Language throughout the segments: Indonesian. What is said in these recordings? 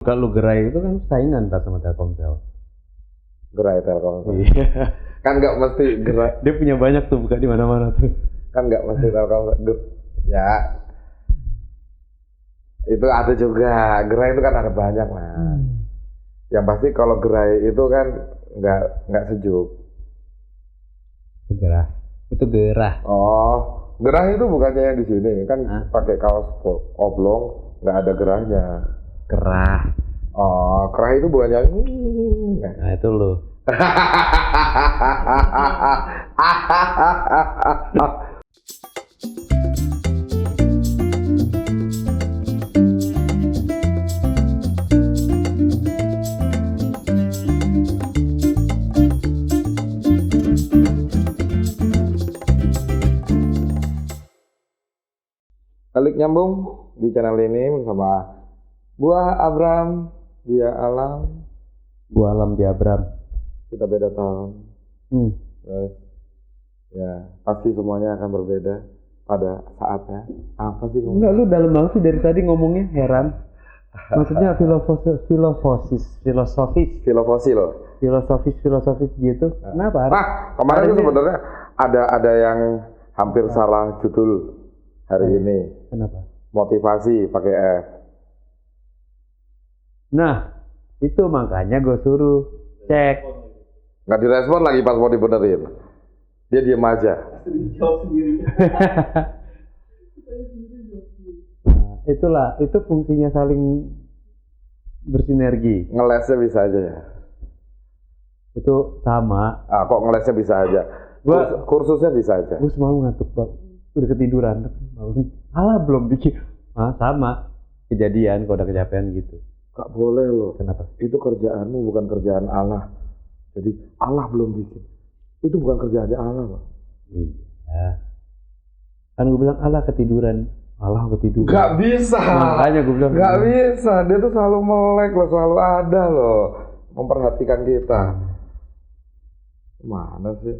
Kalau gerai itu kan saingan tak sama Telkomsel. Gerai Telkomsel. Iya. Kan nggak mesti gerai. Dia punya banyak tuh, buka di mana-mana tuh. Kan nggak mesti Telkomsel. Ya. Itu ada juga. Gerai itu kan ada banyak lah. Yang pasti kalau gerai itu kan nggak sejuk. Gerah. Itu gerah. Oh, gerah itu bukannya yang di sini kan pakai kaos oblong, nggak ada gerahnya. Gerah. Oh, kerah itu bukan yang Nah itu lo. Balik nyambung di channel ini bersama gua Abram, dia Alam. Gua Alam, dia Abram. Kita beda tahun. Terus, ya pasti semuanya akan berbeda pada saatnya. Apa sih ngomong? Enggak, lu dalam banget sih dari tadi ngomongnya, heran. Maksudnya filosofis gitu. Kenapa? Nah, kemarin tuh sebenarnya ada yang hampir salah judul hari ini. Kenapa? Motivasi pakai F. Nah, itu makanya gue suruh cek. Nggak direspon lagi pas mau dibenerin. Dia diem aja. Nah, itulah, itu fungsinya saling bersinergi. Ngelesnya bisa aja ya. Itu sama. Kok ngelesnya bisa aja? Kursusnya bisa aja. Gue semalam ngantuk banget. Udah ketiduran. Alah belum bikin. Sama. Kejadian kalau udah kecapean gitu. Gak boleh loh. Kenapa? Itu kerjaanmu bukan kerjaan Allah. Jadi Allah belum bikin. Itu bukan kerjaannya Allah loh. Iya. Kan gue bilang Allah ketiduran. Allah ketiduran. Gak bisa. Makanya gue bilang. Gak bisa. Dia tuh selalu melek loh. Selalu ada loh. Memperhatikan kita. Mana sih?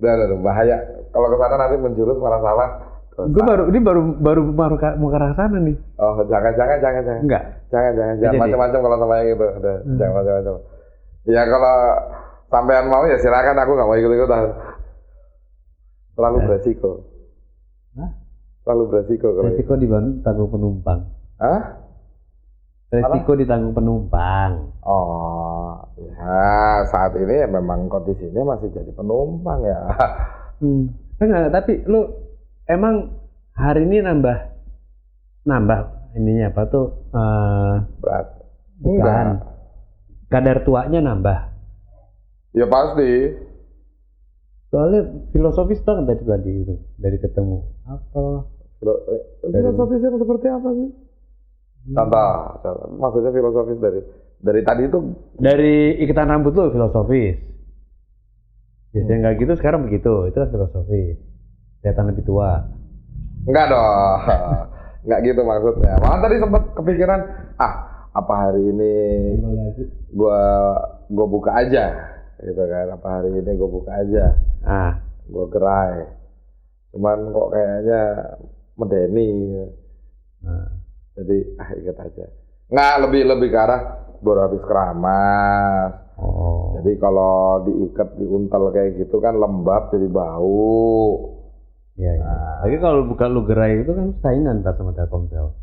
Udah bahaya. Kalau kesana nanti menjurus malah salah. Gue baru mau ke arah sana nih. Oh, jangan. Enggak. Jangan macam-macam kalau sama yang itu. Udah, jangan macam-macam. Ya kalau sampean mau ya silakan, aku nggak mau ikut-ikutan. Terlalu beresiko. Hah? Terlalu beresiko kalau resiko ditanggung penumpang. Hah? Resiko ditanggung penumpang. Oh, ya saat ini ya memang kondisinya masih jadi penumpang ya. Enggak, tapi lu emang hari ini nambah ininya apa tuh? Berat. Bukan. Enggak. Kadar tuanya nambah. Ya pasti. Soalnya filosofis banget tadi itu dari ketemu. Apa? Filosofisnya seperti apa sih? Contoh. Maksudnya filosofis dari tadi itu dari ikatan rambut lu filosofis. Biasanya nggak gitu, sekarang begitu. Itu filosofis. Kelihatan lebih tua. Enggak dong. Enggak gitu maksudnya. Malah tadi sempat kepikiran, apa hari ini gua buka aja gitu kan. Apa hari ini gua buka aja. Gua gerai. Cuman kok kayaknya medeni. Jadi ikut aja. Nggak, lebih ke arah baru habis keramas. Jadi kalau diikat diuntal kayak gitu kan lembab jadi bau. Iya. Lagi kalau buka lu gerai itu kan saingan tak sama Telkomsel.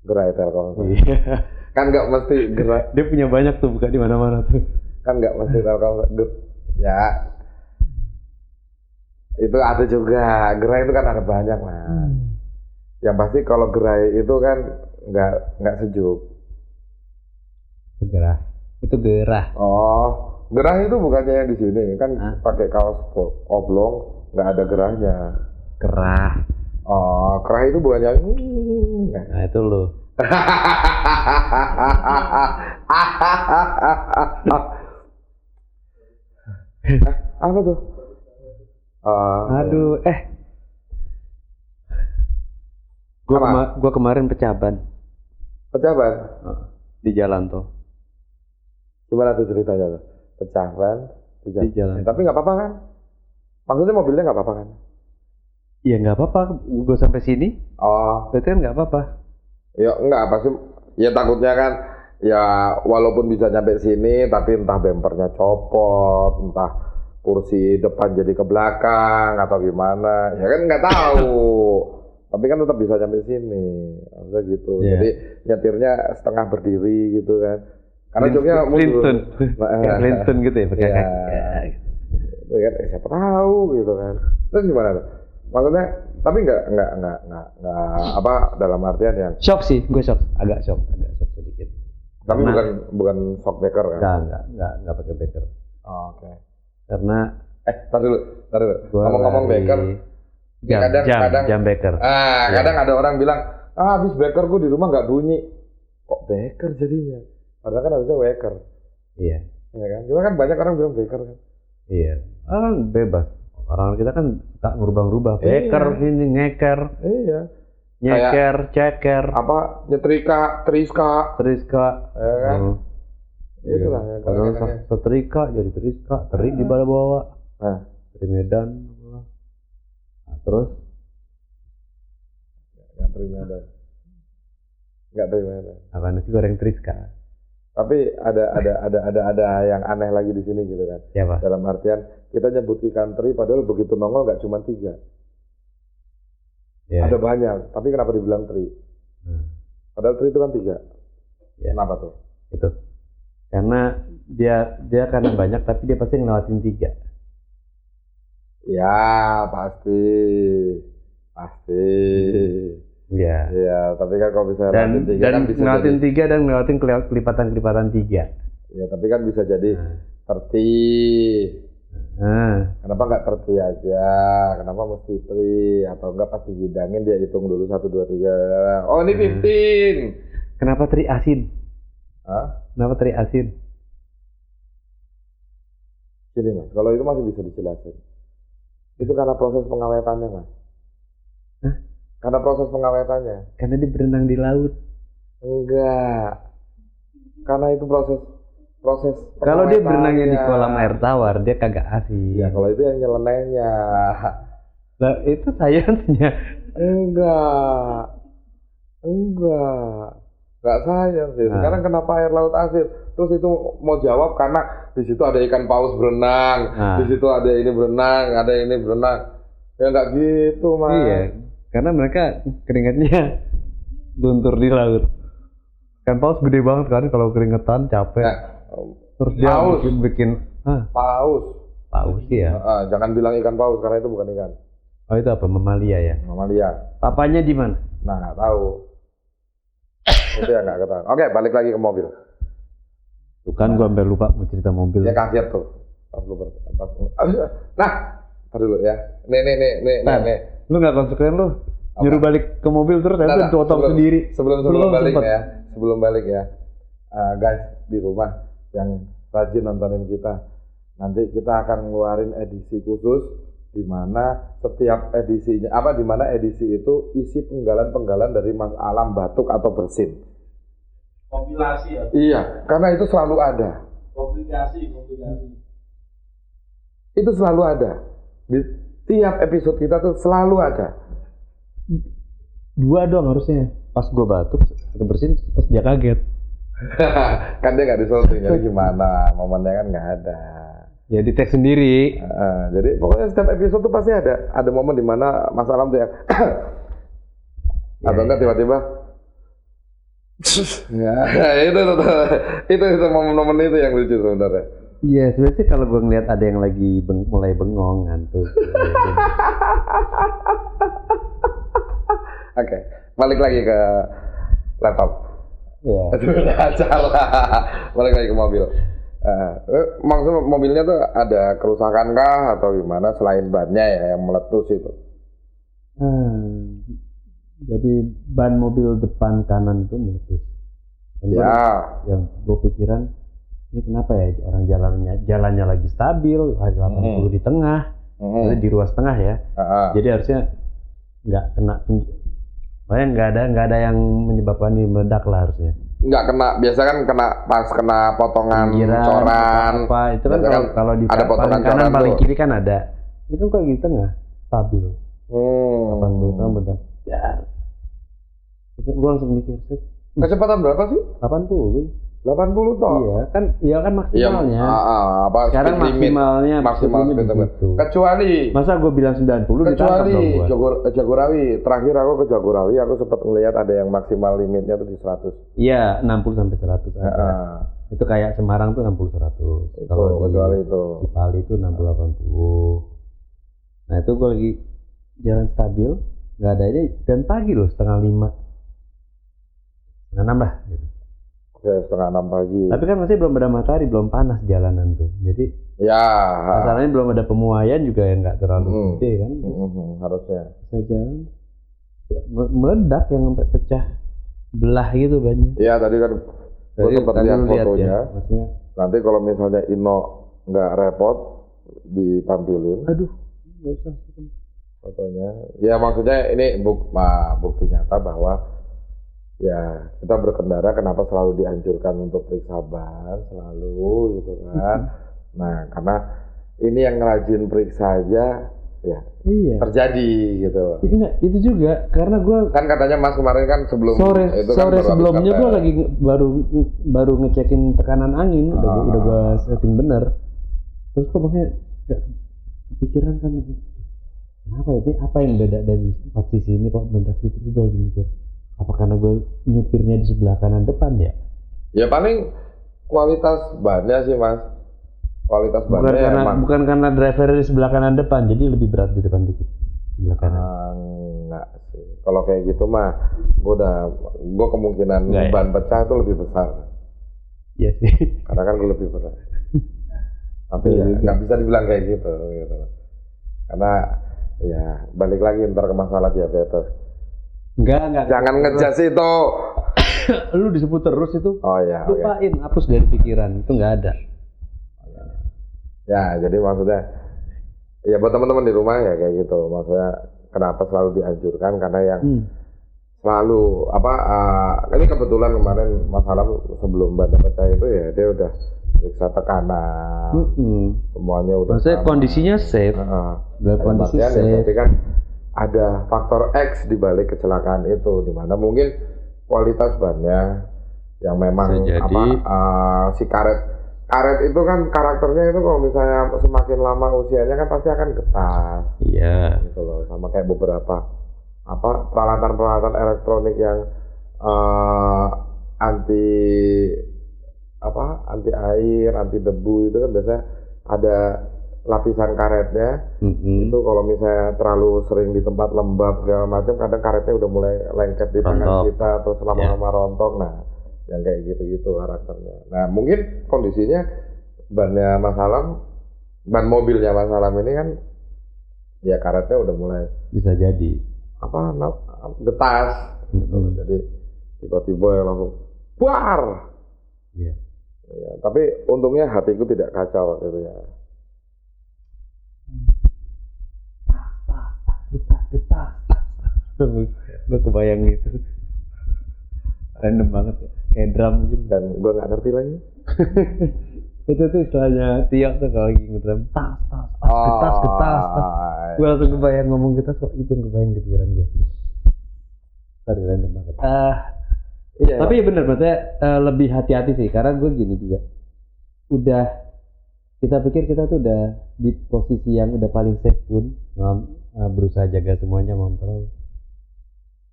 Gerai Telkomsel. Iya. Kan nggak mesti gerai. Dia punya banyak tuh, buka di mana-mana tuh. Kan nggak mesti Telkomsel. Ya. Itu ada juga. Gerai itu kan ada banyak lah. Yang pasti kalau gerai itu kan nggak sejuk. Gerah. Itu gerah. Oh, gerah itu bukannya yang di sini kan pakai kaos oblong. Nggak ada gerahnya. Kerah. Oh, kerah itu bukan yang Nah itu lo. Apa tuh? Aduh, Gua kemarin pecaban. Pecaban? Di jalan tuh. Gimana tuh ceritanya tuh? Pecaban di jalan. Tapi nggak apa-apa kan? Maksudnya mobilnya nggak apa-apa kan? Iya nggak apa-apa, gue sampai sini. Oh, Berarti kan nggak apa-apa. Ya enggak, pasti Ya takutnya kan, ya walaupun bisa nyampe sini, tapi entah bempernya copot, entah kursi depan jadi ke belakang atau gimana, ya kan nggak tahu. Tapi kan tetap bisa nyampe sini, maksudnya gitu. Iya. Jadi nyetirnya setengah berdiri gitu kan. Karena joknya Flintstone. mundur. Kayak Flintstone gitu ya, pakai Iya. kaki. Ya, gitu. Ya kan, siapa tahu gitu kan. Terus gimana tuh? Maksudnya, tapi nggak apa dalam artian yang. Shock sih, gue shock, agak shock sedikit. Tapi Karena- bukan shock breaker kan? Enggak pakai breaker. Oh, oke. Karena Tar dulu. gua Ngomong-ngomong lari breaker, kadang jam breaker. Iya. kadang ada orang bilang, habis breaker gue di rumah nggak bunyi. Kok breaker jadinya? Padahal kan harusnya waker. Iya. Ya kan? Cuma kan banyak orang bilang breaker kan. Iya. Bebas. Orang kita kan suka ngubah-ngubah. Iya. Breaker ini ngeker, Iya. nyeker, ceker, Apa nyetrika, triska, teriska. ya kan? Itulah Iya. yang Kalau kadang-kadang. setrika jadi teriska, terik di bawah. Nah, Dari Medan. Nah, terus nggak terima ada. apa nasi goreng teriska? Tapi ada yang aneh lagi di sini gitu kan. Siapa? Dalam artian kita nyebut ikan teri padahal begitu nongol nggak cuma 3. Ya. Ada banyak, tapi kenapa dibilang teri? Padahal teri itu kan 3. Ya. Kenapa tuh? Itu. Karena dia karena banyak tapi dia pasti ngelewatin 3. Ya pasti. Iya. Iya, tapi kan kalau bisa Dan ngelewatin 3 kan bisa ngelewatin jadi. 3 dan ngelewatin kelipatan-kelipatan 3. Ya tapi kan bisa jadi terti. Nah, Kenapa nggak terti aja? Kenapa mesti tri? Atau enggak pas dihidangin dia hitung dulu 1, 2, 3. Oh ini 15. kenapa teri asin? Hah? Kenapa teri asin? Gini mas, kalau itu masih bisa dijelasin. Itu karena proses pengawetannya mas. Hah? Karena proses pengawetannya. Karena dia berenang di laut. Enggak. Karena itu proses Kalau dia berenangnya di pengawetannya. kolam air tawar, dia kagak asin. Ya kalau itu yang nyelenehnya. Nah, itu sainsnya. Enggak sayang sih. Nah. Sekarang kenapa air laut asin? Terus itu mau jawab karena di situ ada ikan paus berenang, Nah. di situ ada ini berenang, ada ini berenang. Ya nggak gitu mas. Iya, karena mereka keringatnya luntur di laut. Kan paus gede banget kan kalau keringetan capek. Nah, Terus dia paus. bikin paus. paus sih ya. Jangan bilang ikan paus karena itu bukan ikan. Oh itu apa? Mamalia ya. Mamalia. Papanya di mana? Nah nggak tahu. Itu yang nggak ketahuan. Oke balik lagi ke mobil. Tuh kan gua sampai lupa mau cerita mobil. Ya kaget tuh. Nah, tar dulu ya. Nih. Lu nggak konsekuen lu? Apa? Nyuruh balik ke mobil terus Nah, saya potong sendiri. Sebelum Belum balik sempet. ya. Sebelum balik ya. Guys di rumah yang rajin nontonin kita. Nanti kita akan ngeluarin edisi khusus di mana setiap edisinya di mana edisi itu isi penggalan-penggalan dari Mas Alam batuk atau bersin. Kompilasi ya, Iya, karena itu selalu ada. komplikasi. Itu selalu ada. Di tiap episode kita tuh selalu ada. 2 doang harusnya. Pas gua batuk atau bersin, pas dia kaget. Kan dia nggak disorting, jadi gimana? Momennya kan nggak ada. Ya di tag sendiri. Jadi pokoknya setiap episode tuh pasti ada momen di mana Mas Alam tuh yang atau enggak tiba-tiba ya itu momen-momen itu yang lucu sebenarnya. Iya, sebenarnya sih kalau gue ngeliat ada yang lagi mulai bengong ngantuk. Oke, balik lagi ke laptop. Iya. Sudah acara. Balik lagi ke mobil. Maksud mobilnya tuh ada kerusakan kah atau gimana selain bannya ya yang meletus itu? Jadi ban mobil depan kanan itu meletus. Ya. Yang gue pikiran ini kenapa ya orang jalannya lagi stabil, 80 di tengah, jadi di ruas tengah ya. Jadi harusnya nggak kena makanya nggak ada yang menyebabkan ini meledak lah harusnya. Nggak kena, biasa kan pas kena potongan Pinggiran, coran. apa itu kan Biasa kalau di ada potongan paling kanan coran paling tuh. kiri kan ada. Itu kalau di tengah stabil. 80 kan benar. Ya. Terus gue langsung mikir, Kecepatan berapa sih? 80. 80 toh? Iya kan maksimalnya. speed Sekarang maksimalnya maksimal speed limit. Kecuali masa gue bilang 90 ditangkap dong gue. Jagorawi. Terakhir aku ke Jagorawi, aku sempat ngelihat ada yang maksimal limitnya tuh di 100. Iya, 60 sampai 100 ada. Itu kayak Semarang tuh 60 100. Kalau kecuali itu Cipali itu 60 80. Nah, itu gue lagi jalan stabil, nggak ada ini, dan pagi loh 4:30. 6 lah gitu. Ya 5:30 pagi. Tapi kan masih belum ada matahari, belum panas jalanan tuh. Jadi ya masalahnya belum ada pemuaian juga yang nggak terlalu gede kan. Harusnya. Saya jalan meledak yang sampai pecah belah gitu banyak. Iya tadi kan gue sempat lihat fotonya. Ya, maksudnya. Nanti kalau misalnya Ino nggak repot ditampilin. Aduh, nggak usah. Fotonya. Ya maksudnya ini bukti nyata bahwa ya kita berkendara kenapa selalu dianjurkan untuk periksa ban selalu gitu kan. Nah karena ini yang rajin periksa aja ya terjadi gitu. Enggak, itu juga karena gue kan katanya Mas kemarin kan sebelum sore itu sore kan sebelumnya gue lagi baru ngecekin tekanan angin udah gue setting bener. Terus kok makanya nggak kepikiran kan kenapa ini apa yang beda dari sisi ini kok bentak situ juga lagi mikir. Apa karena gue nyupirnya di sebelah kanan depan ya? Ya paling kualitas bannya sih Mas. Kualitas bannya bukan karena driver di sebelah kanan depan, jadi lebih berat di depan dikit. Sebelah kanan. Enggak sih. Kalau kayak gitu mah, gue kemungkinan ban pecah itu lebih besar. Iya sih. Karena kan gue lebih berat. Tapi ya nggak bisa dibilang kayak gitu. Karena ya balik lagi ntar ke masalah diabetes. Enggak. Jangan ngejas itu. Lu disebut terus itu. Oh iya. Lupain, hapus dari pikiran. Itu nggak ada. Ya, jadi maksudnya ya buat teman-teman di rumah ya kayak gitu. Maksudnya kenapa selalu dianjurkan karena yang selalu ini kebetulan kemarin masalah sebelum ban pecah itu ya dia udah periksa tekanan. Semuanya udah. Maksudnya kondisinya safe. Kondisi safe. Ya, berarti kan ada faktor X di balik kecelakaan itu, di mana mungkin kualitas bannya yang memang si karet itu kan karakternya itu kalau misalnya semakin lama usianya kan pasti akan getas. Iya. Gitu loh, sama kayak beberapa peralatan elektronik yang anti air, anti debu itu kan biasanya ada lapisan karetnya. Itu kalau misalnya terlalu sering di tempat lembab segala macam kadang karetnya udah mulai lengket di tangan kita terus lama-lama rontok. Nah yang kayak gitu-gitu karakternya. Nah mungkin kondisinya ban mobilnya Mas Alam ini kan ya karetnya udah mulai bisa jadi getas. Jadi tiba-tiba yang langsung buar. Ya, tapi untungnya hatiku tidak kacau waktu itu ya. Gue kebayang gitu random banget ya kayak drum gitu dan gue nggak ngerti lagi. itu tuh istilahnya Tio tuh kalau lagi ngedrum getas. Gue langsung kebayang ngomong getas kok itu yang kebayang di pikiran gue. Sorry random banget. Tapi ya bener maksudnya lebih hati-hati sih karena gue gini juga udah kita pikir kita tuh udah di posisi yang udah paling safe pun berusaha jaga semuanya kontrol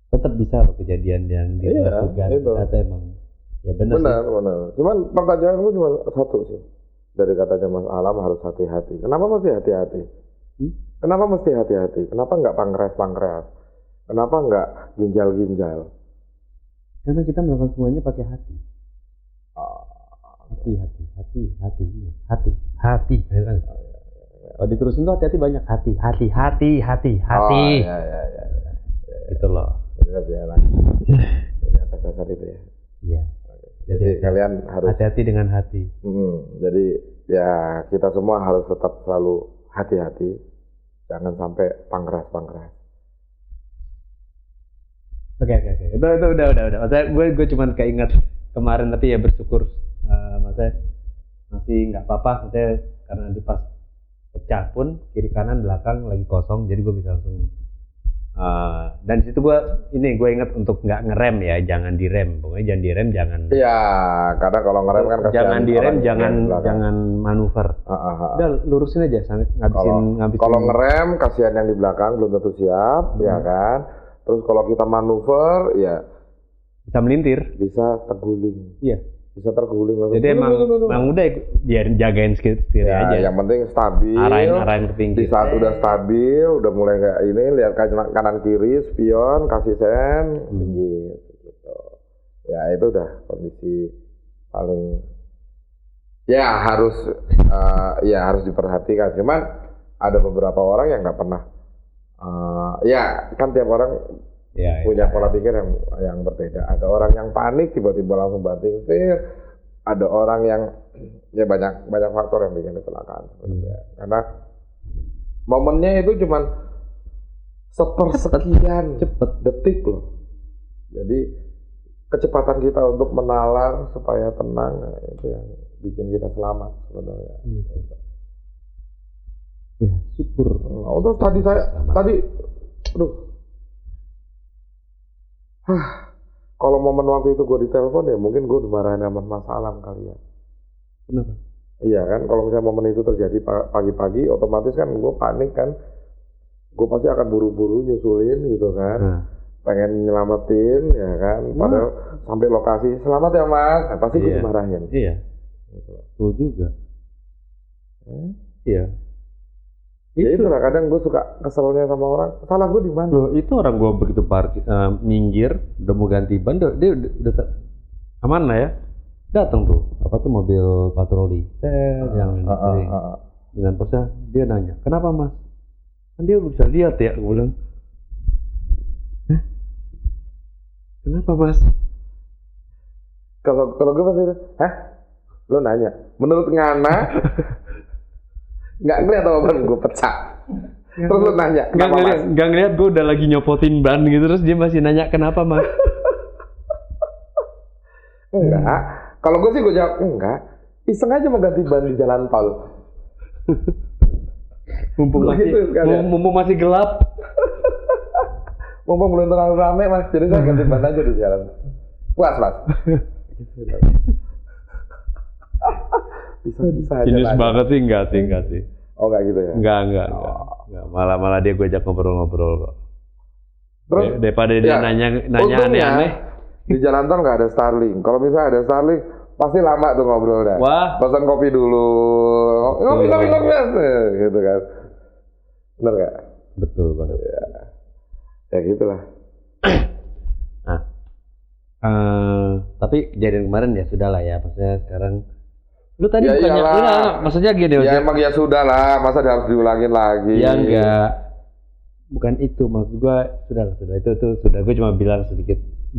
tetap bisa loh kejadian yang dilakukan kita tuh emang ya benar. Cuman pertanyaanku cuma satu sih dari katanya Mas Alam harus hati-hati. Kenapa mesti hati-hati? Kenapa nggak pankreas? Kenapa nggak ginjal? Karena kita melakukan semuanya pakai hati. Hati. Kalau diterusin tuh hati-hati banyak hati. Gitu loh. Jadi atas dasar itu ya. Iya. Jadi kalian harus hati-hati dengan hati. Jadi ya kita semua harus tetap selalu hati-hati. Jangan sampai pankreas. Oke. Itu udah. Maksudnya gue cuma keinget kemarin tapi ya bersyukur. Maksudnya masih nggak apa-apa. Maksudnya karena di pas pecah pun kiri kanan belakang lagi kosong, jadi gue bisa langsung Dan situ gue inget untuk nggak ngerem ya, jangan direm, pokoknya jangan direm, jangan. Iya, karena kalau ngerem kan kasihan. Jangan direm, jangan manuver. Udah lurusin aja, ngabisin. Kalau ngerem, kasihan yang di belakang belum tentu siap, ya kan. Terus kalau kita manuver, ya bisa melintir, bisa terguling. Iya. Bisa terguling. Jadi emang udah biar jagain setir ya, aja. Yang penting stabil. Arahin ke pinggir. Di saat udah stabil, udah mulai nggak ini, lihat kanan kiri, spion, kasih sen, pinggir. Gitu. Ya itu udah kondisi paling. Ya harus diperhatikan. Cuman ada beberapa orang yang nggak pernah. Ya kan tiap orang punya pola pikir yang berbeda. Ada orang yang panik tiba-tiba langsung banting setir. Ada orang yang ya banyak faktor yang bikin kecelakaan sebenarnya. Karena momennya itu cuman sepersekian detik loh. Jadi kecepatan kita untuk menalar supaya tenang itu yang bikin kita selamat sebenarnya. Ya, syukur. Terus kalau momen waktu itu gue ditelepon ya mungkin gue dimarahin sama Mas Alam kali ya. Kenapa? Iya kan, kalau misalnya momen itu terjadi pagi-pagi, otomatis kan gue panik kan. Gue pasti akan buru-buru nyusulin gitu kan. Pengen nyelamatin ya kan. Padahal sampai lokasi, selamat ya Mas. Nah, pasti gue dimarahin. Iya. Betul juga. Iya. Ya itulah kadang gue suka keselnya sama orang. Salah gue di mana? Loh, itu orang gue begitu parkir minggir, udah mau ganti ban, dia udah aman lah ya. Datang tuh, apa tuh mobil patroli, yang dengan Porsche, dia nanya, kenapa Mas? Kan dia bisa lihat ya, gue bilang. Hah? Kenapa Mas? Kalau gue pasti, lo nanya, menurut Ngana? Nggak ngeliat apa ban gue pecah. Terus lu nanya, kenapa Mas? Nggak ngeliat, gue udah lagi nyopotin ban gitu, terus dia masih nanya kenapa Mas? Enggak. Kalau gue sih gue jawab enggak. Iseng aja mau ganti ban di jalan tol. Mumpung masih gelap. Mumpung belum terlalu rame Mas, jadi saya ganti ban aja di jalan. Puas Mas. Bisa Jenis banget sih, enggak sih. Oh enggak gitu ya? Enggak. Malah dia gue ajak ngobrol kok. Terus daripada dia nanya aneh-aneh. Di jalan tol nggak ada Starlink. Kalau misalnya ada Starlink, pasti lama tuh ngobrol dah. Wah. Pesan kopi dulu. Ngopi gitu kan. Bener nggak? Betul banget. Ya gitulah. Tapi kejadian kemarin ya sudahlah ya. Maksudnya sekarang lu tadi bukannya maksudnya gini ya emang ya sudah lah, masa harus diulangin lagi. Ya enggak, bukan itu maksud gua, sudah itu sudah, gue cuma bilang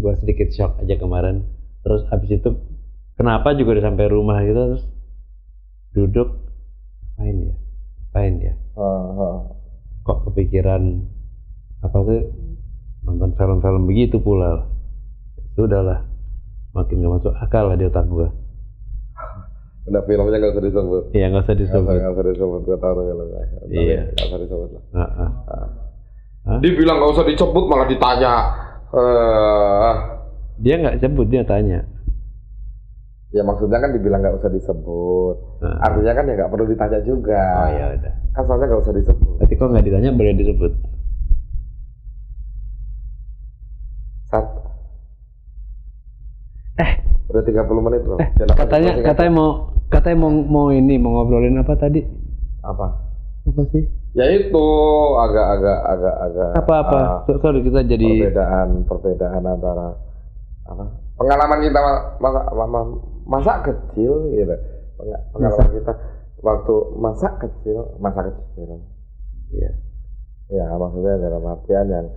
gua sedikit shock aja kemarin. Terus habis itu kenapa juga udah sampai rumah gitu, terus duduk ngapain ya kok kepikiran apa sih nonton film-film begitu pula. Sudahlah, makin gak masuk akal lah di otak gua. Udah filmnya nggak usah disebut. Iya, nggak usah disebut. Nggak usah disebut, gue tahu kalau nggak. Iya. Nggak usah disebut lah. Dia bilang nggak usah disebut malah ditanya. Dia nggak sebut, dia tanya. Ya maksudnya kan dibilang nggak usah disebut. Artinya kan ya nggak perlu ditanya juga. Oh ya udah. Kan soalnya nggak usah disebut. Berarti kok nggak ditanya boleh disebut? Udah 30 menit loh. Katanya mau ngobrolin apa tadi? Apa sih? Ya itu agak. Apa? Sorry kita jadi perbedaan antara apa? Pengalaman kita masa kecil gitu. Pengalaman kita waktu masa kecil. Iya. Ya maksudnya dalam artian yang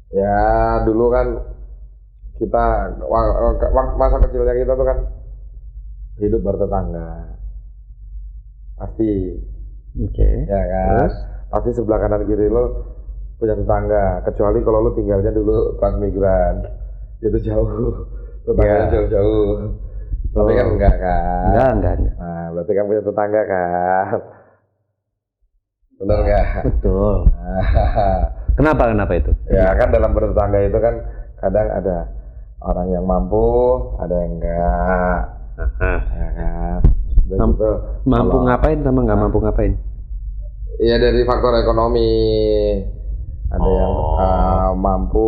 ya dulu kan kita masa kecilnya kita tuh kan hidup bertetangga pasti. Ya kan. Terus? Pasti sebelah kanan kiri lo punya tetangga, kecuali kalau lo tinggalnya dulu transmigran itu jauh, tetangganya jauh-jauh. Tapi kan enggak kan? Enggak. Nah berarti kan punya tetangga kan? Bener nggak? Betul. Kenapa itu? Ya kan dalam bertetangga itu kan kadang ada orang yang mampu, ada yang enggak. Ya kan. Gitu, mampu ngapain sama nggak mampu ngapain? Iya dari faktor ekonomi. Ada yang mampu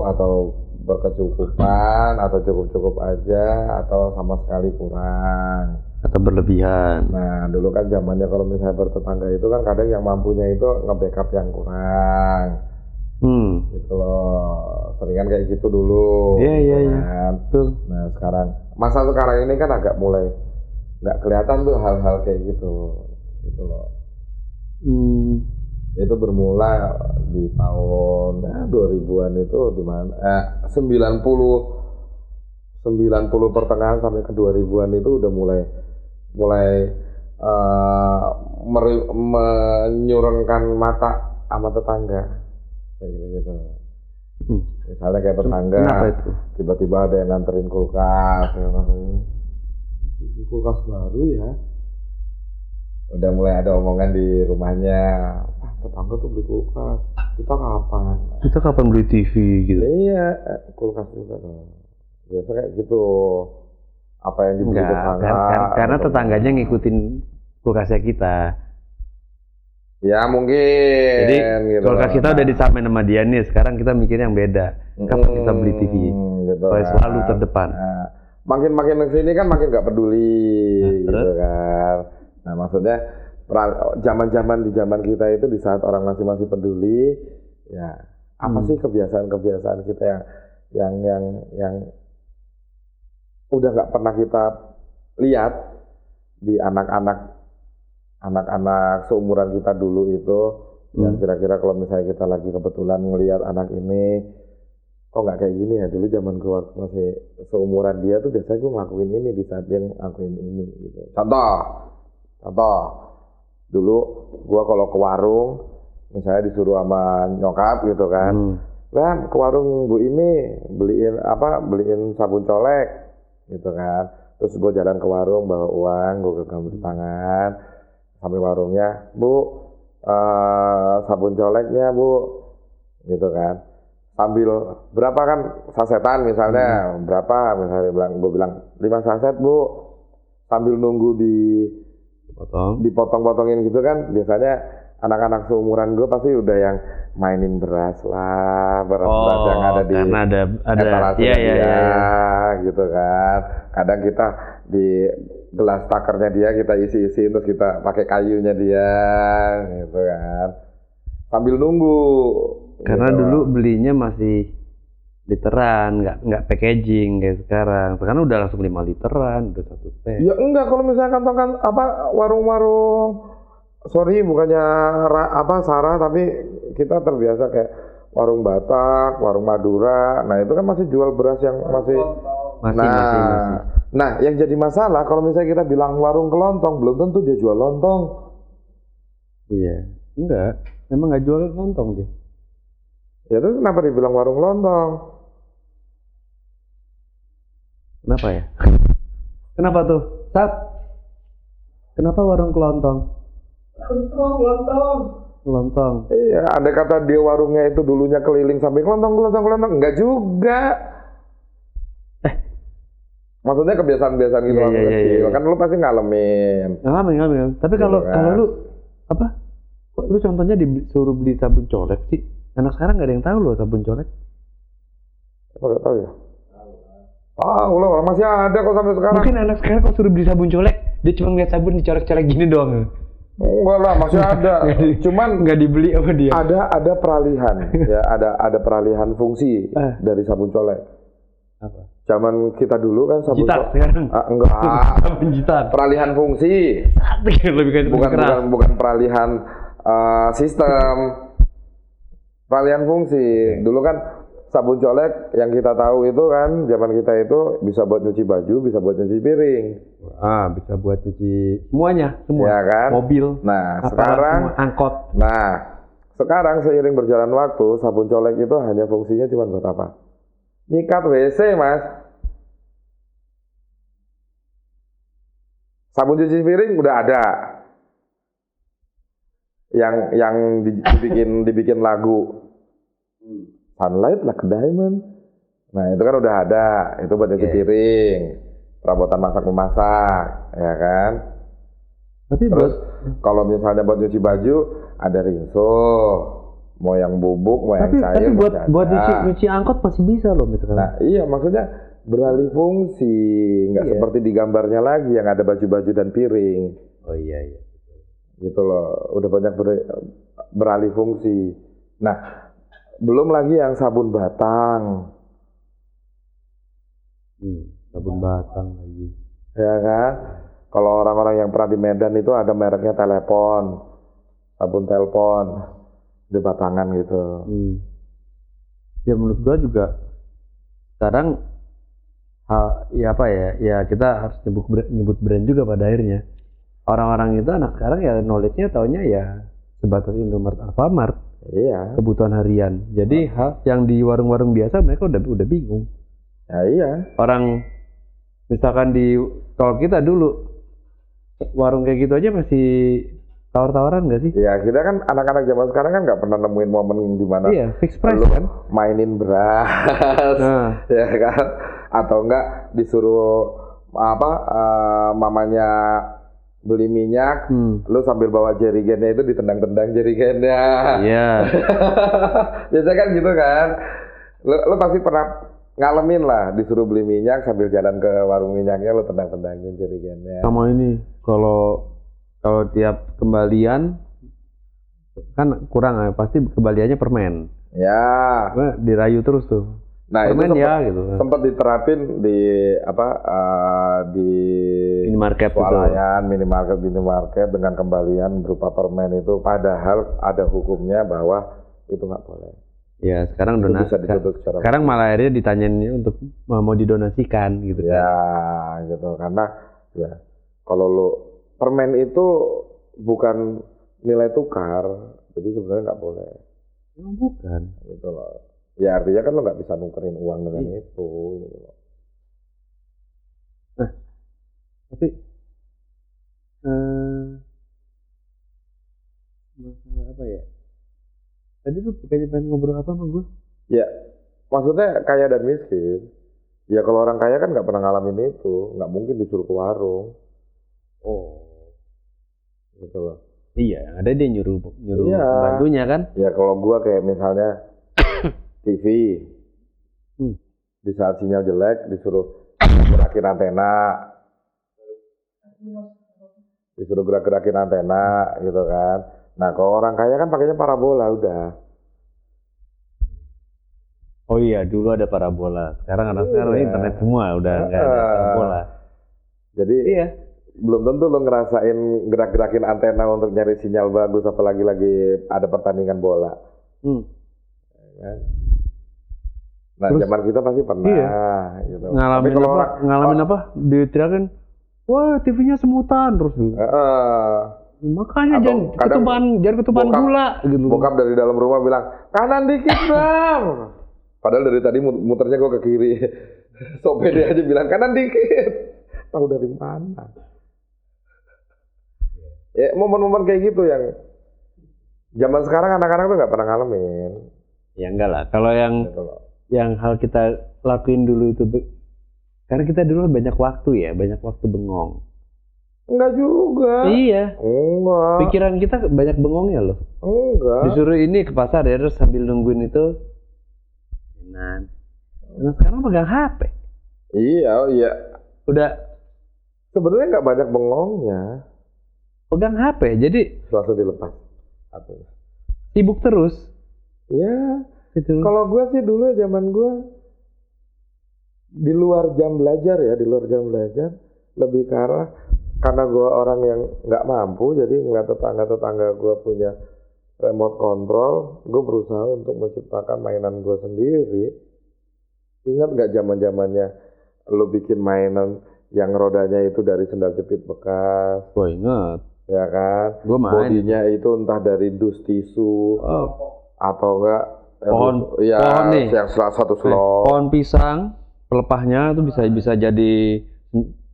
atau berkecukupan atau cukup-cukup aja atau sama sekali kurang atau berlebihan. Nah dulu kan zamannya kalau misalnya bertetangga itu kan kadang yang mampunya itu nge-backup yang kurang. Gitu loh, seringan kayak gitu dulu. Iya. Nah masa sekarang ini kan agak mulai nggak kelihatan tuh hal-hal kayak gitu loh. Itu bermula di tahun 2000-an itu di mana 90 pertengahan sampai ke 2000-an itu udah mulai menyurengkan mata sama tetangga kayak gitu. Misalnya kayak tetangga tiba-tiba ada yang nganterin kulkas baru ya, udah mulai ada omongan di rumahnya, tetangga tuh beli kulkas, kita kapan beli TV gitu. Iya, kulkas juga dong. Biasa kayak gitu. Apa yang dibeli tetangga? Karena tetangganya ngikutin kulkasnya kita. Ya mungkin. Jadi gitu kulkas kita udah disamain sama dia nih. Sekarang kita mikir yang beda. Kapan kita beli TV? Gitu supaya selalu terdepan. Makin kesini kan makin nggak peduli, gitu kan. Nah maksudnya zaman kita itu di saat orang masih peduli, ya apa sih kebiasaan kita yang udah nggak pernah kita lihat di anak-anak seumuran kita dulu itu, yang kira-kira kalau misalnya kita lagi kebetulan ngelihat anak ini, kok nggak kayak gini ya, dulu zaman gue masih seumuran dia tuh biasanya gue ngelakuin ini di saat dia ngelakuin ini gitu. Contoh dulu gue kalau ke warung misalnya disuruh sama nyokap gitu kan, ke warung bu ini beliin sabun colek gitu kan, terus gue jalan ke warung bawa uang, gue genggam di tangan sampai warungnya, bu sabun coleknya bu, gitu kan, sambil berapa kan sasetan misalnya, berapa misalnya gue bilang 5 saset bu, sambil nunggu dipotong-potongin gitu kan, biasanya anak-anak seumuran gue pasti udah yang mainin beras yang ada di etalase gitu kan. Kadang kita di gelas takernya dia kita isi terus kita pakai kayunya dia gitu kan, sambil nunggu. Karena gitu dulu belinya masih literan, nggak packaging kayak sekarang. Sekarang udah langsung 5 literan, udah 1 pack. Ya enggak, kalau misalnya kantong warung-warung, sorry bukannya Sarah, tapi kita terbiasa kayak warung Batak, warung Madura. Nah itu kan masih jual beras yang masih. Nah yang jadi masalah kalau misalnya kita bilang warung kelontong, belum tentu dia jual lontong. Iya, enggak, memang nggak jual lontong dia. Ya terus kenapa dibilang warung lontong? Kenapa ya? Kenapa tuh? Kenapa warung kelontong? Lontong. Iya, andai kata dia warungnya itu dulunya keliling sampai kelontong, enggak juga. Maksudnya kebiasaan gitu kecil. Kan lu pasti ngalamin. Tapi kalau lu lu contohnya disuruh beli sabun colek sih. Anak sekarang nggak ada yang tahu loh sabun colek. Apa nggak tahu ya? Ulah masih ada kok sampai sekarang. Mungkin anak sekarang kalau suruh beli sabun colek, dia cuma ngeliat sabun dicolek-colek gini doang. Enggak lah, masih ada. Cuman nggak dibeli sama dia. Ada peralihan, ya ada peralihan fungsi dari sabun colek. Apa? Zaman kita dulu kan sabun jitat sekarang. Enggak. Sabun jitat. Peralihan fungsi. Bukan peralihan sistem. Peralihan fungsi. Dulu kan sabun colek yang kita tahu itu kan zaman kita itu bisa buat nyuci baju, bisa buat nyuci piring. Bisa buat nyuci semua. Ya kan? Mobil. Nah, sekarang angkot. Nah, sekarang seiring berjalan waktu, sabun colek itu hanya fungsinya cuma buat apa? Nyikat WC, Mas. Sabun cuci piring udah ada. Yang dibikin lagu Sunlight Lucky Diamond. Nah itu kan udah ada, itu buat cuci piring, perabotan masak memasak, ya kan. Tapi terus kalau misalnya buat cuci baju ada rinso, mau yang bubuk, mau yang cair. Tapi buat cuci angkot masih bisa loh misalkan. Nah iya maksudnya beralih fungsi, nggak seperti di gambarnya lagi yang ada baju-baju dan piring. Oh iya. Gitu loh, udah banyak beralih fungsi. Nah belum lagi yang sabun batang. Sabun batang lagi. Ya kan? Kalau orang-orang yang pernah di Medan itu ada mereknya telepon, sabun telepon di batangan gitu. Ya menurut gua juga sekarang ya kita harus nyebut brand juga pada akhirnya. Orang-orang itu anak sekarang ya knowledge-nya taunya ya sebatas Indomaret, Alfamart. Iya. Kebutuhan harian. Jadi yang di warung-warung biasa mereka udah bingung. Ya iya. Orang misalkan kalau kita dulu warung kayak gitu aja masih tawar-tawaran nggak sih? Iya, kita kan anak-anak zaman sekarang kan nggak pernah nemuin momen di mana fix price kan? Mainin beras, ya kan? Atau enggak disuruh mamanya beli minyak, lu sambil bawa jerigennya itu ditendang-tendang jerigennya. Iya. Biasanya kan gitu kan? Lu pasti pernah ngalamin lah disuruh beli minyak sambil jalan ke warung minyaknya lu tendang-tendangin jerigennya. Sama ini kalau tiap kembalian kan kurang ya, pasti kembaliannya permen. Ya. Dirayu terus tuh. Nah, permen itu gitu. Sempat diterapin di di minimarket swalayan, minimarket dengan kembalian berupa permen itu, padahal ada hukumnya bahwa itu nggak boleh. Ya sekarang sekarang malah akhirnya ditanyain untuk mau didonasikan gitu ya, kan. Gitu karena ya kalau lu permen itu bukan nilai tukar, jadi sebenarnya nggak boleh. Bukan. Gitu loh. Ya artinya kan lo nggak bisa nukerin uang dengan itu. Gitu loh. Nah, tapi masalah apa ya? Tadi lu bukannya pengen ngobrol apa sama gue? Ya, maksudnya kaya dan miskin. Ya kalau orang kaya kan nggak pernah ngalamin itu, nggak mungkin disuruh ke warung. Gitu loh. Iya, ada dia nyuruh pembantunya kan? Ya kalau gua kayak misalnya TV, di saat sinyal jelek disuruh gerakin antena, gitu kan. Nah kalau orang kaya kan pakainya parabola udah. Oh iya, dulu ada parabola. Sekarang sekarang internet semua udah nggak ada parabola. Jadi belum tentu lo ngerasain gerak-gerakin antena untuk nyari sinyal bagus, apalagi lagi ada pertandingan bola. Nah, terus, zaman kita pasti pernah gitu. Ngalamin apa? Diteriakin, wah TV-nya semutan terus. Makanya jangan ketuban gula gitu. Bokap dari dalam rumah bilang, kanan dikit bang. Padahal dari tadi muternya gue ke kiri. So pede aja bilang kanan dikit. Tahu dari mana? Ya momen-momen kayak gitu yang zaman sekarang anak-anak tuh nggak pernah ngalamin. Ya enggak lah. Kalau yang hal kita lakuin dulu itu, karena kita dulu banyak waktu bengong. Enggak juga. Iya. Enggak. Pikiran kita banyak bengongnya loh. Enggak. Disuruh ini ke pasar ya, terus sambil nungguin itu. Nah sekarang pegang HP. Iya. Udah. Sebenarnya nggak banyak bengongnya. Pegang HP, jadi langsung dilepas. HP. Sibuk terus. Iya. Gitu. Kalau gue sih dulu zaman gue di luar jam belajar lebih ke arah karena gue orang yang nggak mampu, jadi ngeliat tetangga gue punya remote control, gue berusaha untuk menciptakan mainan gue sendiri. Ingat nggak zaman-zamannya lo bikin mainan yang rodanya itu dari sendal jepit bekas? Gue ingat. Ya kan? Gue main. Bodinya itu entah dari dus tisu atau enggak pohon nih, yang satu slot. Pohon pisang, pelepahnya itu bisa jadi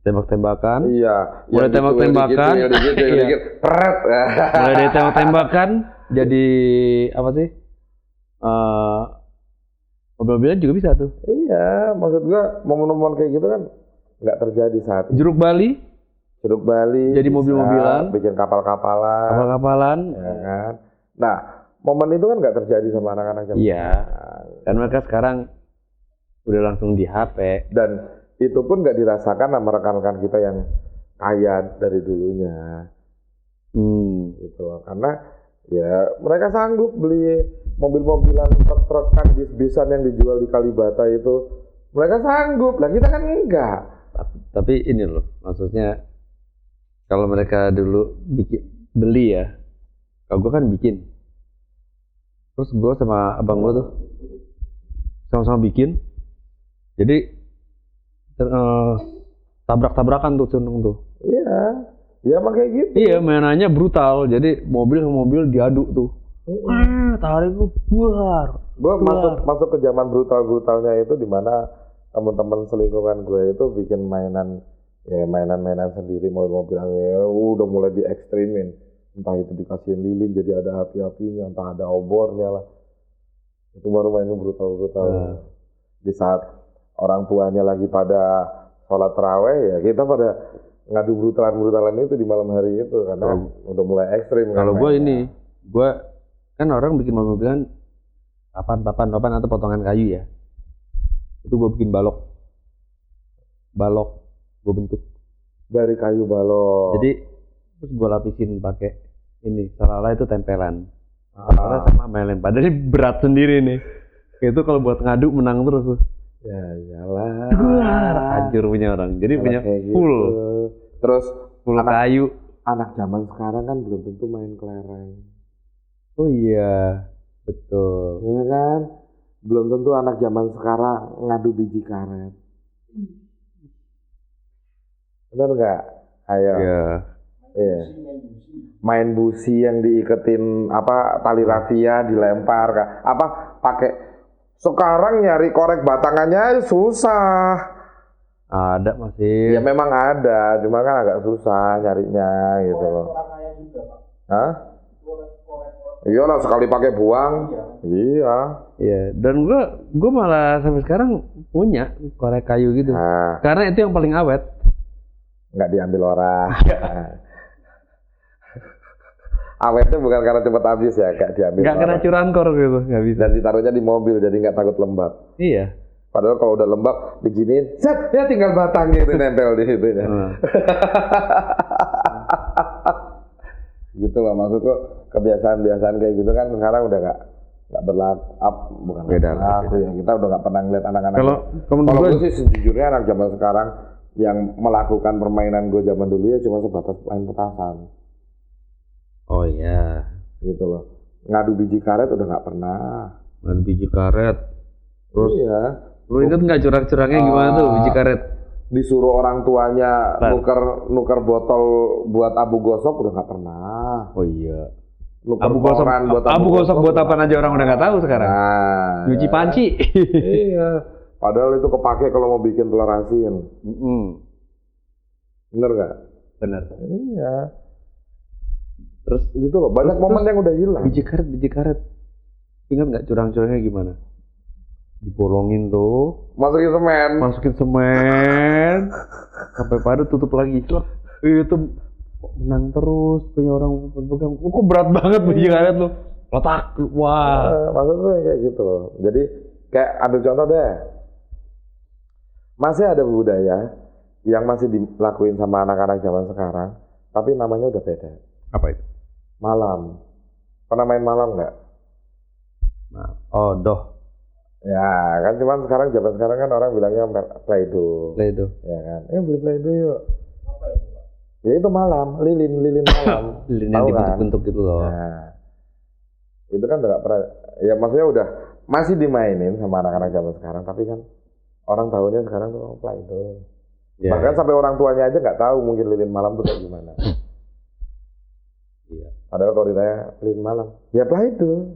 tembak-tembakan. Iya. Mulai tembak-tembakan. Pret. Mulai dari tembak-tembakan jadi apa sih? Mobil-mobilan juga bisa tuh. Iya, maksud gua momen-momen kayak gitu kan nggak terjadi saat ini. Jeruk Bali jadi bisa, mobil-mobilan, bikin kapal-kapalan, ya kan. Nah, momen itu kan nggak terjadi sama anak-anak zaman iya. sekarang. Dan mereka sekarang udah langsung di HP. Dan itu pun nggak dirasakan sama rekan-rekan kita yang kaya dari dulunya. Gitu. Karena ya mereka sanggup beli mobil-mobilan, truk-trukan, bis-bisan yang dijual di Kalibata itu. Mereka sanggup, lah kita kan enggak. Tapi ini loh, maksudnya kalau mereka dulu beli ya, kalau gue kan bikin. Terus gue sama abang gue tuh sama-sama bikin. Jadi tabrak-tabrakan tuh cenderung tuh. Iya, ya emang kayak gitu. Iya, mainannya brutal. Jadi mobil sama mobil diaduk tuh. Tarik gue buar. Gue masuk ke zaman brutalnya itu di mana teman-teman selingkuhan gue itu bikin mainan sendiri, mobil-mobilannya udah mulai diekstrimin. Entah itu dikasihin lilin jadi ada api-apinya, entah ada obornya lah. Itu baru mainnya brutal. Di saat orang tuanya lagi pada sholat tarawih ya kita pada ngadu brutalan itu di malam hari itu karena udah mulai ekstrim. Kalau gue kan orang bikin mobil-mobilan papan atau potongan kayu ya. Itu gue bikin balok gue bentuk dari kayu balok. Jadi terus gue lapisin pakai ini seolah-olah itu tempelan sama melem. Padahal ini berat sendiri nih. Itu kalau buat ngadu menang terus. Ya iyalah. Hancur punya orang. Jadi punya gitu. full. Terus full kayu. Anak zaman sekarang kan belum tentu main kelereng. Oh iya, betul. Iya kan? Belum tentu anak zaman sekarang ngadu biji karet. Benar nggak? Ayo. Iya. Main busi yang diiketin tali rafia dilempar pakai sekarang nyari korek batangannya susah. Ada masih. Ya memang ada, cuma kan agak susah nyarinya gitu loh. Hah? Iya lah, sekali pakai buang. Iya. Iya, dan gua malah sampai sekarang punya korek kayu gitu. Karena itu yang paling awet. Nggak diambil orang. Awetnya bukan karena cepat habis ya, nggak diambil. Nggak kena curankor gitu, nggak bisa. Dan ditaruhnya di mobil, jadi nggak takut lembab. Iya. Padahal kalau udah lembab, diginiin, set, ya tinggal batangnya itu nempel di situ ya. Gitu lah, maksudku kebiasaan kayak gitu kan sekarang udah nggak berlaku, bukan beda ya. Kita udah nggak pernah ngeliat anak-anak. Kalau gue sih sejujurnya anak zaman sekarang yang melakukan permainan gue zaman dulu ya cuma sebatas main petasan. Oh iya. Gitu loh. Ngadu biji karet udah nggak pernah. Ngadu biji karet. Terus? Iya. Lu inget nggak curang-curangnya gimana tuh biji karet? Disuruh orang tuanya nuker botol buat abu gosok udah nggak pernah. Oh iya. Abu gosok buat apa aja orang udah nggak tahu sekarang. Nah, nyuci panci. Iya. Padahal itu kepake kalau mau bikin telur asin. Bener nggak? Bener. Iya. Terus gitu loh. Banyak momen yang udah hilang. Biji karet. Ingat nggak curang-curangnya gimana? Dibolongin tuh. Masukin semen. Sampai pada tutup lagi. Itu menang terus punya orang pegang. Kok berat banget biji karet lu. Letak. Wah. Maksudnya kayak gitu loh. Jadi kayak ambil contoh deh. Masih ada budaya yang masih dilakuin sama anak-anak zaman sekarang, tapi namanya udah beda. Apa itu? Malam. Pernah main malam nggak? Oh, doh. Ya kan, cuman zaman sekarang kan orang bilangnya play-doh. Ya kan, beli play-doh yuk. Apa itu, Pak? Ya itu malam, lilin malam. Lilin yang dibentuk-bentuk gitu loh. Nah, itu kan udah gak pernah, ya maksudnya udah masih dimainin sama anak-anak zaman sekarang, tapi kan orang tahunya sekarang tuh play-doh. Yeah. Bahkan sampai orang tuanya aja nggak tahu mungkin lilin malam tuh kayak gimana. Iya. Padahal kalau ditanya lilin malam, ya play-doh.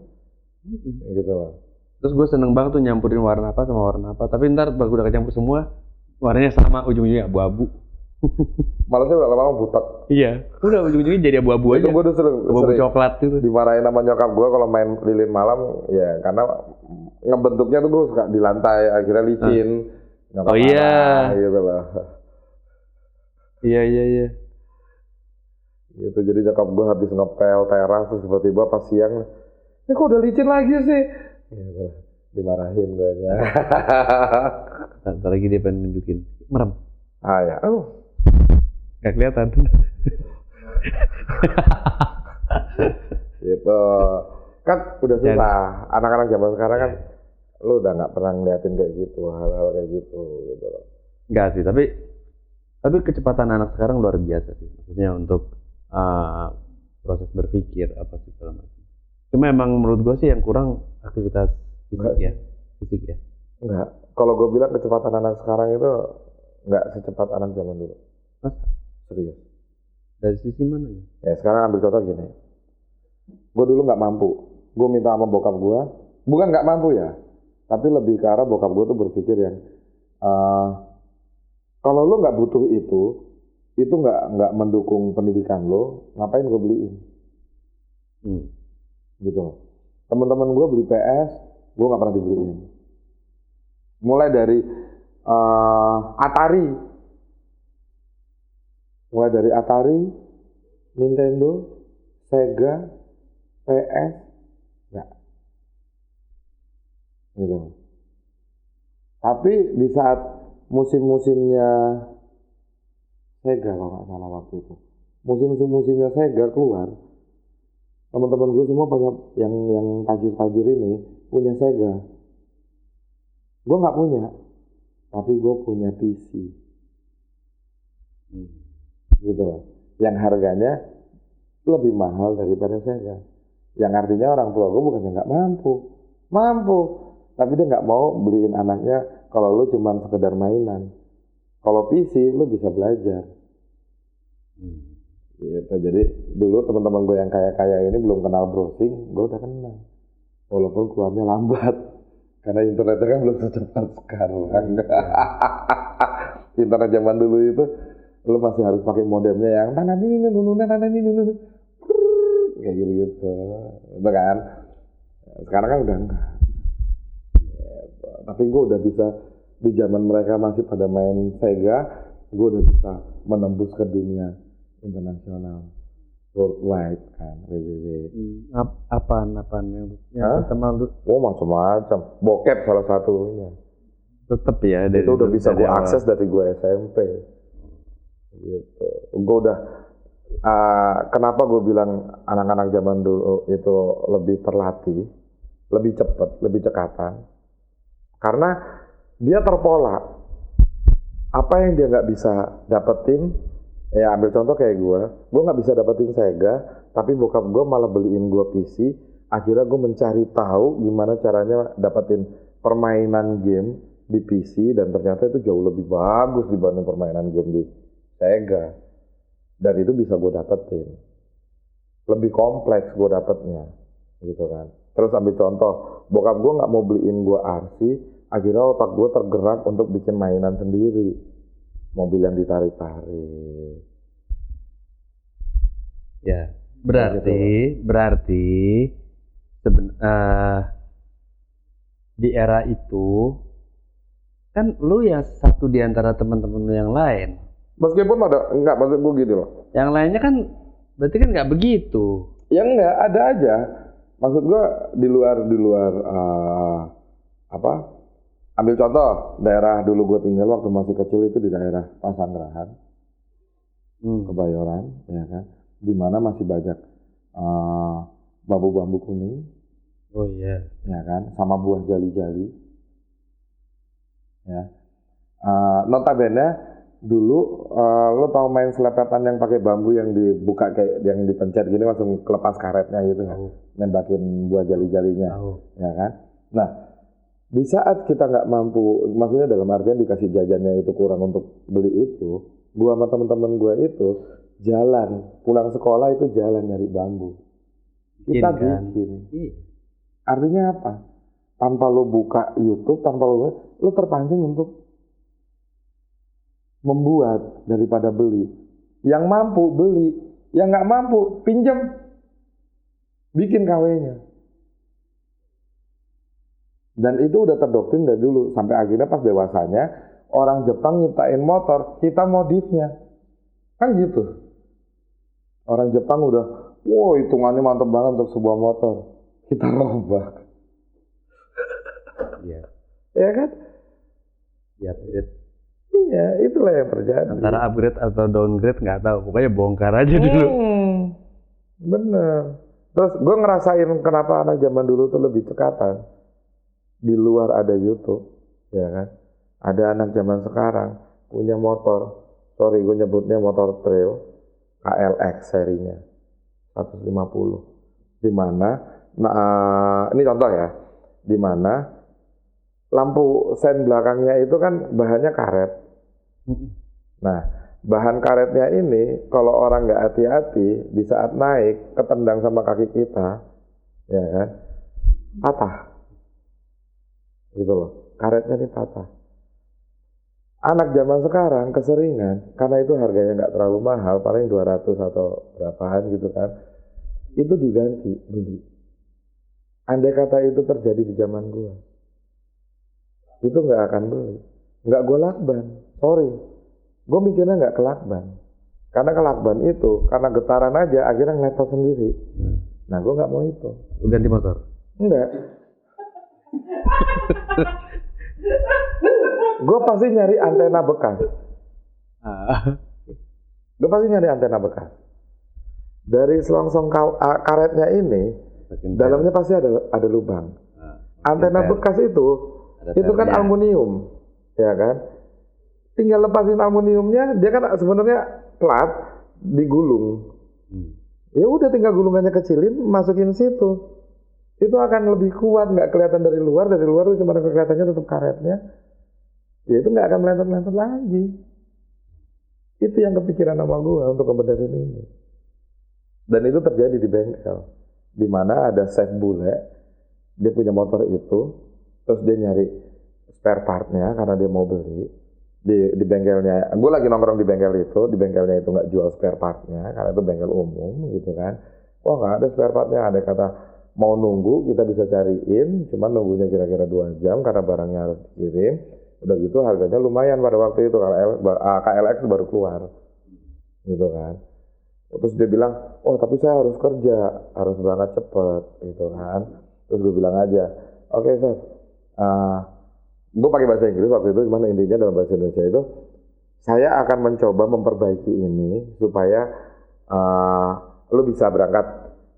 Gitu loh. Terus gue seneng banget tuh nyampurin warna apa sama warna apa. Tapi ntar baru udah kecampur semua, warnanya sama, ujung-ujungnya abu-abu. Malah tuh lama-lama butek. Iya, udah ujung-ujungnya jadi abu-abu aja. Itu gue udah sering coklat gitu. Dimarahin sama nyokap gue kalau main lilin malam, ya karena ngebentuknya tuh gue suka di lantai, akhirnya licin. Oh iya. Gitu loh. Iya. Gitu, jadi nyokap gue habis ngepel teras, terus tiba-tiba pas siang, kok udah licin lagi sih? Gitu, dimarahin gue nya. Ntar lagi dia pengen nunjukin, merem. Ya, Gak kelihatan. Gitu, kan udah susah. Anak-anak zaman sekarang kan, lu udah nggak pernah ngeliatin kayak gitu, hal-hal kayak gitu loh. Enggak sih, tapi kecepatan anak sekarang luar biasa sih. Maksudnya untuk proses berpikir apa sih segala macam. Cuma emang menurut gue sih yang kurang aktivitas fisik ya. Enggak. Kalau gue bilang kecepatan anak sekarang itu nggak secepat anak zaman dulu. Mas? Serius. Dari sisi mana ya? Ya sekarang ambil contoh gini. Gue dulu nggak mampu. Gue minta sama bokap gue. Bukan nggak mampu ya. Tapi lebih ke arah bokap gue tuh berpikir yang kalau lo nggak butuh itu nggak mendukung pendidikan lo, ngapain gue beliin? Gitu. Teman-teman gue beli PS, gue nggak pernah dibeliin. Mulai dari Atari, Nintendo, Sega, PS, nggak. Gitu. Tapi di saat musim-musimnya Sega kalau nggak salah waktu itu, musimnya Sega keluar, teman-teman gue semua banyak yang tajir-tajir ini punya Sega. Gue nggak punya, tapi gue punya PC. Gitu lah. Yang harganya lebih mahal daripada Sega. Yang artinya orang tua gue bukannya nggak mampu, tapi dia nggak mau beliin anaknya kalau lu cuma sekedar mainan. Kalau PC lu bisa belajar. Gitu. Jadi dulu teman-teman gue yang kaya-kaya ini belum kenal browsing, gue udah kenal. Walaupun keluarnya lambat, karena internetnya kan belum secepat sekarang. Internet zaman dulu itu, lu masih harus pakai modemnya yang kayak gitu, itu kan. Sekarang kan udah enggak. Tapi gue udah bisa di zaman mereka masih pada main Sega, gue udah bisa menembus ke dunia internasional, worldwide kan, www. Apaan yang pertama lu? Oh macam-macam, bokep salah satunya. Tetep ya. Itu udah bisa gue akses dari gue SMP. Gitu. Gue udah. Kenapa gue bilang anak-anak zaman dulu itu lebih terlatih, lebih cepat, lebih cekatan? Karena dia terpola. Apa yang dia nggak bisa dapetin, ya ambil contoh kayak gue nggak bisa dapetin Sega, tapi bokap gue malah beliin gue PC. Akhirnya gue mencari tahu gimana caranya dapetin permainan game di PC, dan ternyata itu jauh lebih bagus dibanding permainan game di Sega. Dan itu bisa gue dapetin. Lebih kompleks gue dapetnya, gitu kan. Terus ambil contoh, bokap gue nggak mau beliin gue RC, akhirnya otak gue tergerak untuk bikin mainan sendiri. Mobil yang ditarik-tarik. Ya, berarti di era itu kan lu ya satu di antara teman-teman lu yang lain. Meskipun enggak, maksud gue gini loh. Yang lainnya kan berarti kan nggak begitu. Ya enggak, ada aja. Maksud gue di luar ambil contoh daerah dulu gue tinggal waktu masih kecil itu di daerah Pasanggerahan, Kebayoran, ya kan, di mana masih banyak bambu-bambu kuning. Oh iya. Ya kan, sama buah jali-jali. Ya. Notabene dulu lo tau main selepetan yang pakai bambu yang dibuka kayak yang dipencet gini langsung kelepas karetnya gitu kan, nembakin buah jali-jalinya, ya kan. Nah, di saat kita nggak mampu, maksudnya dalam artian dikasih jajannya itu kurang untuk beli itu, gua sama teman-teman gua itu jalan pulang sekolah itu jalan nyari bambu. Kita bikin. Artinya apa? Tanpa lo buka YouTube, tanpa lo terpancing untuk membuat daripada beli. Yang mampu beli, yang nggak mampu pinjam, bikin KW-nya. Dan itu udah terdoktrin dari dulu sampai akhirnya pas dewasanya orang Jepang nyiptain motor, kita modifnya. Kan gitu. Orang Jepang udah, wow hitungannya mantep banget untuk sebuah motor. Kita rombak. Iya. Ya kan? Ya, Iya, itulah yang terjadi. antara upgrade atau downgrade nggak tahu. Pokoknya bongkar aja dulu. Bener. Terus gue ngerasain kenapa anak zaman dulu tuh lebih cekatan. Di luar ada YouTube, ya kan? Ada anak zaman sekarang punya motor. Sorry, gue nyebutnya motor trail KLX serinya 150. Di mana? Nah, ini contoh ya. Di mana lampu sen belakangnya itu kan bahannya karet. Nah, bahan karetnya ini kalau orang nggak hati-hati di saat naik ketendang sama kaki kita, ya kan, patah, gitu loh. Karetnya ini patah. Anak zaman sekarang keseringan karena itu harganya nggak terlalu mahal, paling 200 atau berapaan gitu kan, itu diganti beli. Andai kata itu terjadi di zaman gua, itu nggak akan beli, nggak gua lakban, sorry. Gue mikirnya nggak kelakban, karena kelakban itu karena getaran aja akhirnya ngeletot sendiri. Nah gue nggak mau itu. Lu ganti motor? Enggak. Gue pasti nyari antena bekas. Gue pasti nyari antena bekas. Dari selongsong karetnya ini, dalamnya pasti ada lubang. Antena bekas itu kan aluminium, ya kan? Tinggal lepasin aluminiumnya, dia kan sebenarnya plat digulung. Ya udah tinggal gulungannya kecilin, masukin situ. Itu akan lebih kuat, nggak kelihatan dari luar itu cuma kelihatannya tetap karetnya. Ya itu nggak akan melentot-melentot lagi. Itu yang kepikiran sama gue untuk ngebenerin ini. Dan itu terjadi di bengkel, di mana ada chef bule, dia punya motor itu, terus dia nyari spare partnya karena dia mau beli. Di bengkelnya, gue lagi nongkrong di bengkelnya itu nggak jual spare partnya karena itu bengkel umum gitu kan. Wah nggak ada spare partnya, ada kata mau nunggu kita bisa cariin, cuman nunggunya kira-kira 2 jam karena barangnya harus dikirim. Udah gitu harganya lumayan pada waktu itu karena KLX baru keluar, gitu kan. Terus dia bilang, oh tapi saya harus kerja, harus berangkat cepet, gitu kan. Terus gue bilang aja, oke, Chef. Gue pakai bahasa Inggris waktu itu, gimana intinya dalam bahasa Indonesia itu saya akan mencoba memperbaiki ini supaya lu bisa berangkat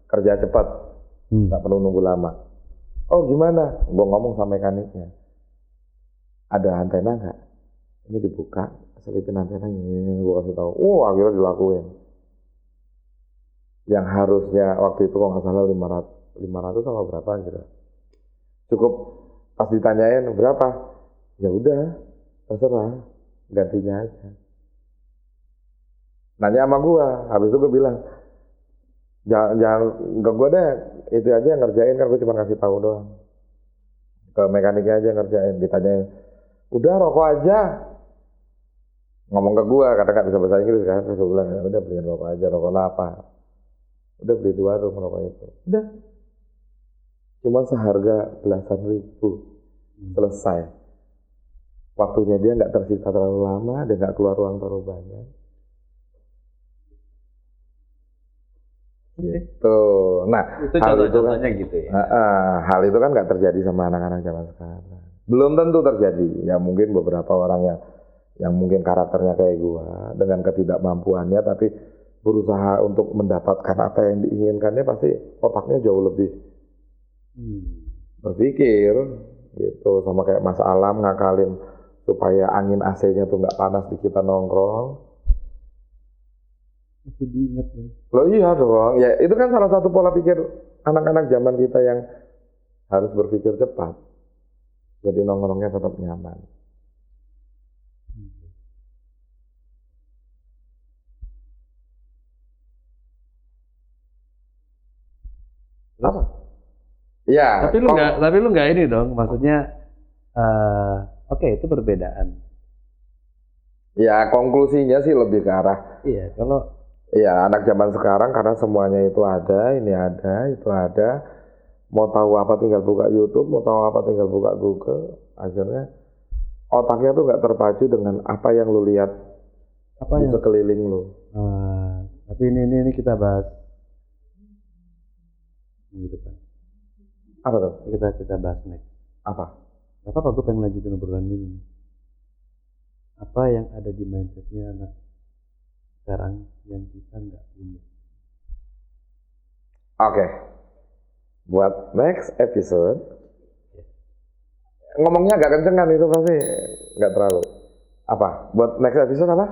kerja cepat, nggak perlu nunggu lama. Oh gimana? Gue ngomong sama mekaniknya, ada antena nggak? Ini dibuka, selipin antena ini, gue kasih tahu. Akhirnya dilakuin. Yang harusnya waktu itu kalau nggak salah 500 sama berapa gitu. Cukup. Pas ditanyain berapa, ya udah terserah, gantinya aja. Nanya sama gua, habis itu gua bilang, jangan ke gua deh, itu aja yang ngerjain kan, gua cuma kasih tahu doang. Ke mekaniknya aja yang ngerjain, ditanyain, udah rokok aja. Ngomong ke gua, karena nggak bisa bahasa Inggris kan, terus gua bilang, ya udah beliin rokok aja, rokok apa? Udah beli di warung rokok itu, udah. Cuma seharga belasan ribu. Selesai. Waktunya dia nggak tersisa terlalu lama, dia nggak keluar uang terlalu banyak. Gitu. Nah, itu contoh-contohnya gitu ya. Hal itu kan nggak terjadi sama anak-anak zaman sekarang. Belum tentu terjadi. Ya mungkin beberapa orang yang mungkin karakternya kayak gua dengan ketidakmampuannya, tapi berusaha untuk mendapatkan apa yang diinginkannya, pasti otaknya jauh lebih berpikir gitu. Sama kayak Mas Alam ngakalin supaya angin AC-nya tuh nggak panas di kita nongkrong. Masih diingat Loh iya dong, ya itu kan salah satu pola pikir anak-anak zaman kita yang harus berpikir cepat. Jadi nongkrongnya tetap nyaman. Apa? Ya. Tapi lu nggak ini dong, maksudnya oke, itu perbedaan. Ya konklusinya sih lebih ke arah. Iya, kalau ya anak zaman sekarang karena semuanya itu ada, ini ada, itu ada. mau tahu apa tinggal buka YouTube, mau tahu apa tinggal buka Google. Akhirnya otaknya tuh nggak terpacu dengan apa yang lu lihat di sekeliling lu. Tapi ini kita bahas minggu depan. Apa tuh? Kita bahas next. Apa? Apa gue pengen lanjutin obrolan ini. Apa yang ada di mindsetnya anak sekarang yang kita nggak punya. Oke. Buat next episode, ngomongnya agak kenceng kan itu pasti nggak terlalu. Apa? Buat next episode apa?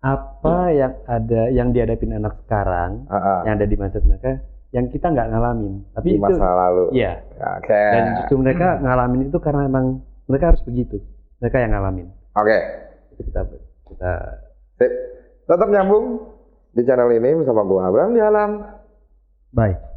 Apa yang ada yang dihadapin anak sekarang, yang ada di mindset mereka, yang kita nggak ngalamin. Tapi di masa lalu. Iya. Oke. Dan justru mereka ngalamin itu karena emang mereka harus begitu. Mereka yang ngalamin. Oke. Itu kita Sip. Tetap nyambung di channel ini bersama gua Abraham di Alam. Bye.